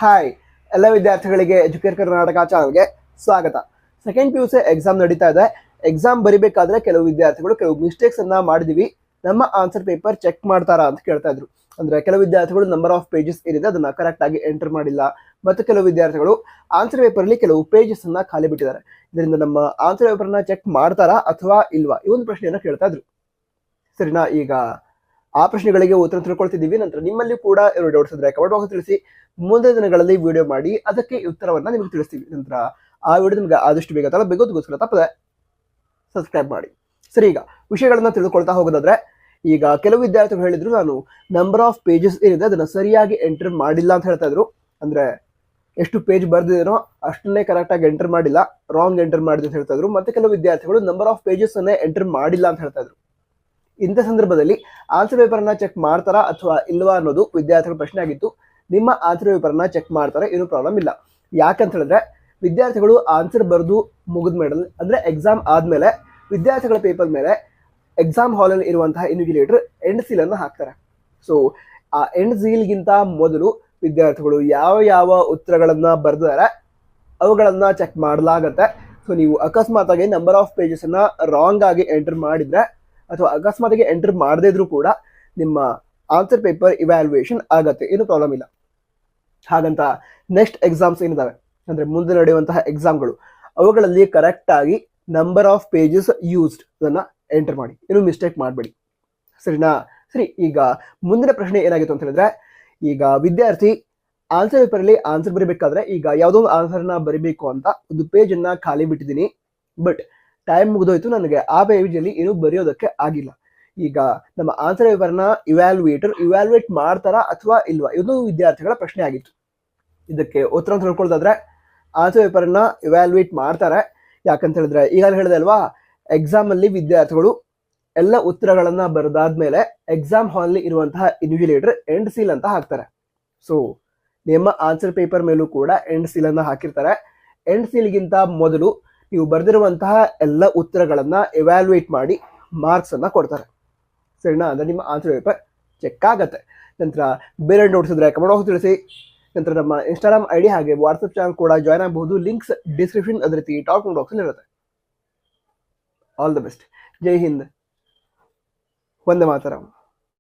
Hi ಎಲ್ಲ ವಿದ್ಯಾರ್ಥಿಗಳಿಗೆ educate Karnataka ಚಾನಲ್ಗೆ ಸ್ವಾಗತ. ಸೆಕೆಂಡ್ PUC ಎಕ್ಸಾಮ್ ನಡೀತಾ ಇದೆ. ಎಕ್ಸಾಮ್ ಬರಿಬೇಕಾದ್ರೆ ಕೆಲವು ವಿದ್ಯಾರ್ಥಿಗಳು ಕೆಲವು ಮಿಸ್ಟೇಕ್ಸ್ ಅನ್ನ ಮಾಡಿದೀವಿ, ನಮ್ಮ ಆನ್ಸರ್ ಪೇಪರ್ ಚೆಕ್ ಮಾಡ್ತಾರಾ ಅಂತ ಕೇಳ್ತಾ ಇದ್ರು. ಅಂದ್ರೆ ಕೆಲವು ವಿದ್ಯಾರ್ಥಿಗಳು ನಂಬರ್ ಆಫ್ ಪೇಜಸ್ ಏನಿದೆ ಅದನ್ನ ಕರೆಕ್ಟ್ ಆಗಿ ಎಂಟರ್ ಮಾಡಿಲ್ಲ, ಮತ್ತು ಕೆಲವು ವಿದ್ಯಾರ್ಥಿಗಳು ಆನ್ಸರ್ ಪೇಪರ್ ಅಲ್ಲಿ ಕೆಲವು ಪೇಜಸ್ ಅನ್ನ ಖಾಲಿ ಬಿಟ್ಟಿದ್ದಾರೆ. ಇದರಿಂದ ನಮ್ಮ ಆನ್ಸರ್ ಪೇಪರ್ ನ ಚೆಕ್ ಮಾಡ್ತಾರಾ ಅಥವಾ ಇಲ್ವಾ ಈ ಒಂದು ಪ್ರಶ್ನೆಯನ್ನ ಕೇಳ್ತಾ ಇದ್ರು. ಸರಿನಾ? ಈಗ ಆ ಪ್ರಶ್ನೆಗಳಿಗೆ ಉತ್ತರ ತಿಳ್ಕೊಳ್ತಿದ್ದೀವಿ. ನಂತರ ನಿಮ್ಮಲ್ಲಿ ಕೂಡ ಇರೋ ಡೌಟ್ಸ್ ಇದ್ರೆ ಕಮೆಂಟ್ ಬಾಕ್ಸ್ ತಿಳಿಸಿ, ಮುಂದಿನ ದಿನಗಳಲ್ಲಿ ವಿಡಿಯೋ ಮಾಡಿ ಅದಕ್ಕೆ ಉತ್ತರವನ್ನ ನಿಮಗೆ ತಿಳಿಸ್ತೀವಿ. ನಂತರ ಆ ವಿಡಿಯೋ ನಿಮಗೆ ಆದಷ್ಟು ಬೇಗ ತಲುಪಬೇಕೋಸ್ಕರ ತಪ್ಪದೆ ಸಬ್ಸ್ಕ್ರೈಬ್ ಮಾಡಿ. ಸರಿ, ಈಗ ವಿಷಯಗಳನ್ನ ತಿಳ್ಕೊಳ್ತಾ ಹೋಗೋದಾದ್ರೆ, ಈಗ ಕೆಲವು ವಿದ್ಯಾರ್ಥಿಗಳು ಹೇಳಿದ್ರು ನಾನು ನಂಬರ್ ಆಫ್ ಪೇಜಸ್ ಏನಿದೆ ಅದನ್ನ ಸರಿಯಾಗಿ ಎಂಟರ್ ಮಾಡಿಲ್ಲ ಅಂತ ಹೇಳ್ತಾ ಇದ್ರು. ಅಂದ್ರೆ ಎಷ್ಟು ಪೇಜ್ ಬರ್ದಿರೋ ಅಷ್ಟನ್ನೇ ಕರೆಕ್ಟ್ ಆಗಿ ಎಂಟರ್ ಮಾಡಿಲ್ಲ, ರಾಂಗ್ ಎಂಟರ್ ಮಾಡಿದೆ ಅಂತ ಹೇಳ್ತಾ ಇದ್ರು. ಮತ್ತೆ ಕೆಲವು ವಿದ್ಯಾರ್ಥಿಗಳು ನಂಬರ್ ಆಫ್ ಪೇಜಸ್ ಅನ್ನೇ ಎಂಟರ್ ಮಾಡಿಲ್ಲ ಅಂತ ಹೇಳ್ತಾ ಇದ್ರು. ಇಂಥ ಸಂದರ್ಭದಲ್ಲಿ ಆನ್ಸರ್ ಪೇಪರ್ ಅನ್ನ ಚೆಕ್ ಮಾಡ್ತಾರಾ ಅಥವಾ ಇಲ್ವಾ ಅನ್ನೋದು ವಿದ್ಯಾರ್ಥಿಗಳ ಪ್ರಶ್ನೆ ಆಗಿತ್ತು. ನಿಮ್ಮ ಆನ್ಸರ್ ಪೇಪರ್ ಅನ್ನ ಚೆಕ್ ಮಾಡ್ತಾರೆ, ಏನು ಪ್ರಾಬ್ಲಮ್ ಇಲ್ಲ. ಯಾಕಂತ ಹೇಳಿದ್ರೆ ವಿದ್ಯಾರ್ಥಿಗಳು ಆನ್ಸರ್ ಬರೆದು ಮುಗಿದ ಮೇಲೆ ಅಂದ್ರೆ ಎಕ್ಸಾಮ್ ಆದ್ಮೇಲೆ ವಿದ್ಯಾರ್ಥಿಗಳ ಪೇಪರ್ ಮೇಲೆ ಎಕ್ಸಾಮ್ ಹಾಲ್ ಅಲ್ಲಿ ಇರುವಂತಹ ಇನ್ವಿಜಿಲೇಟರ್ ಎಂಡ್ ಸೀಲ್ ಅನ್ನ ಹಾಕ್ತಾರೆ. ಸೊ ಆ ಎಂಡ್ ಸೀಲ್ಗಿಂತ ಮೊದಲು ವಿದ್ಯಾರ್ಥಿಗಳು ಯಾವ ಯಾವ ಉತ್ತರಗಳನ್ನ ಬರೆದಿದ್ದಾರೆ ಅವುಗಳನ್ನ ಚೆಕ್ ಮಾಡಲಾಗತ್ತೆ. ಸೊ ನೀವು ಅಕಸ್ಮಾತ್ ಆಗಿ ನಂಬರ್ ಆಫ್ ಪೇಜಸ್ ಅನ್ನ ರಾಂಗ್ ಆಗಿ ಎಂಟರ್ ಮಾಡಿದ್ರೆ ಅಥವಾ ಅಕಸ್ಮಾತ್ ಎಂಟರ್ ಮಾಡದೇ ಇದ್ರೂ ಕೂಡ ನಿಮ್ಮ ಆನ್ಸರ್ ಪೇಪರ್ ಇವ್ಯಾಲ್ಯೂಯೇಷನ್ ಆಗತ್ತೆ, ಏನು ಪ್ರಾಬ್ಲಮ್ ಇಲ್ಲ. ಹಾಗಂತ ನೆಕ್ಸ್ಟ್ ಎಕ್ಸಾಮ್ಸ್ ಏನಿದಾವೆ ಅಂದ್ರೆ ಮುಂದೆ ನಡೆಯುವಂತಹ ಎಕ್ಸಾಮ್ಗಳು, ಅವುಗಳಲ್ಲಿ ಕರೆಕ್ಟ್ ಆಗಿ ನಂಬರ್ ಆಫ್ ಪೇಜಸ್ ಯೂಸ್ಡ್ ಅದನ್ನ ಎಂಟರ್ ಮಾಡಿ, ಏನು ಮಿಸ್ಟೇಕ್ ಮಾಡಬೇಡಿ. ಸರಿನಾ? ಸರಿ, ಈಗ ಮುಂದಿನ ಪ್ರಶ್ನೆ ಏನಾಗಿತ್ತು ಅಂತ ಹೇಳಿದ್ರೆ, ಈಗ ವಿದ್ಯಾರ್ಥಿ ಆನ್ಸರ್ ಪೇಪರ್ ಅಲ್ಲಿ ಆನ್ಸರ್ ಬರೀಬೇಕಾದ್ರೆ ಈಗ ಯಾವುದೋ ಒಂದು ಆನ್ಸರ್ನ ಬರಿಬೇಕು ಅಂತ ಒಂದು ಪೇಜ್ ಅನ್ನ ಖಾಲಿ ಬಿಟ್ಟಿದ್ದೀನಿ, ಬಟ್ ಟೈಮ್ ಮುಗಿದೋಯ್ತು, ನನಗೆ ಆ ಪೇಜ್ ಅಲ್ಲಿ ಏನು ಬರೆಯೋದಕ್ಕೆ ಆಗಿಲ್ಲ. ಈಗ ನಮ್ಮ ಆನ್ಸರ್ ಪೇಪರ್ನ ಇವ್ಯಾಲ್ಯೂಯೇಟ್ ಮಾಡ್ತಾರಾ ಅಥವಾ ಇಲ್ವಾ, ಇದು ವಿದ್ಯಾರ್ಥಿಗಳ ಪ್ರಶ್ನೆ ಆಗಿತ್ತು. ಇದಕ್ಕೆ ಉತ್ತರ ತಿಳ್ಕೊಳ್ಳೋದಾದ್ರೆ ಆನ್ಸರ್ ಪೇಪರ್ನ ಇವ್ಯಾಲ್ಯೂಯೇಟ್ ಮಾಡ್ತಾರೆ. ಯಾಕಂತ ಹೇಳಿದ್ರೆ ಈಗಾಗಲೇ ಹೇಳಿದೆ ಅಲ್ವಾ, ಎಕ್ಸಾಮ್ ಅಲ್ಲಿ ವಿದ್ಯಾರ್ಥಿಗಳು ಎಲ್ಲ ಉತ್ತರಗಳನ್ನ ಬರೆದಾದ್ಮೇಲೆ ಎಕ್ಸಾಮ್ ಹಾಲ್ ಅಲ್ಲಿ ಇರುವಂತಹ ಇನ್ವಿಜಿಲೇಟರ್ ಎಂಡ್ ಸೀಲ್ ಅಂತ ಹಾಕ್ತಾರೆ. ಸೊ ನಿಮ್ಮ ಆನ್ಸರ್ ಪೇಪರ್ ಮೇಲೂ ಕೂಡ ಎಂಡ್ ಸೀಲ್ ಅನ್ನ ಹಾಕಿರ್ತಾರೆ. ಎಂಡ್ ಸೀಲ್ಗಿಂತ ಮೊದಲು ನೀವು ಬರೆದಿರುವಂತಹ ಎಲ್ಲ ಉತ್ತರಗಳನ್ನ ಇವ್ಯಾಲ್ಯೂಯೇಟ್ ಮಾಡಿ ಮಾರ್ಕ್ಸ್ ಅನ್ನ ಕೊಡ್ತಾರೆ. ಸರಿನಾ? ಅಂದ್ರೆ ನಿಮ್ಮ ಆನ್ಸರ್ ಪೇಪರ್ ಚೆಕ್ ಆಗತ್ತೆ. ನಂತರ ಬೇರೆ ನೋಟ್ಸ್ ಇದ್ರೆ ಕಮೆಂಟ್ ಬಾಕ್ಸ್ ತಿಳಿಸಿ. ನಂತರ ನಮ್ಮ ಇನ್ಸ್ಟಾಗ್ರಾಮ್ ID ಹಾಗೆ ವಾಟ್ಸ್ಆಪ್ ಚಾನಲ್ ಕೂಡ ಜಾಯ್ನ್ ಆಗಬಹುದು. ಲಿಂಕ್ಸ್ ಡಿಸ್ಕ್ರಿಪ್ಷನ್ ಅದೇ ರೀತಿ ಟಾಪ್ ಬಾಕ್ಸ್ ಅಲ್ಲಿ ಇರುತ್ತೆ. All the best. Jai Hind, Vande Mataram.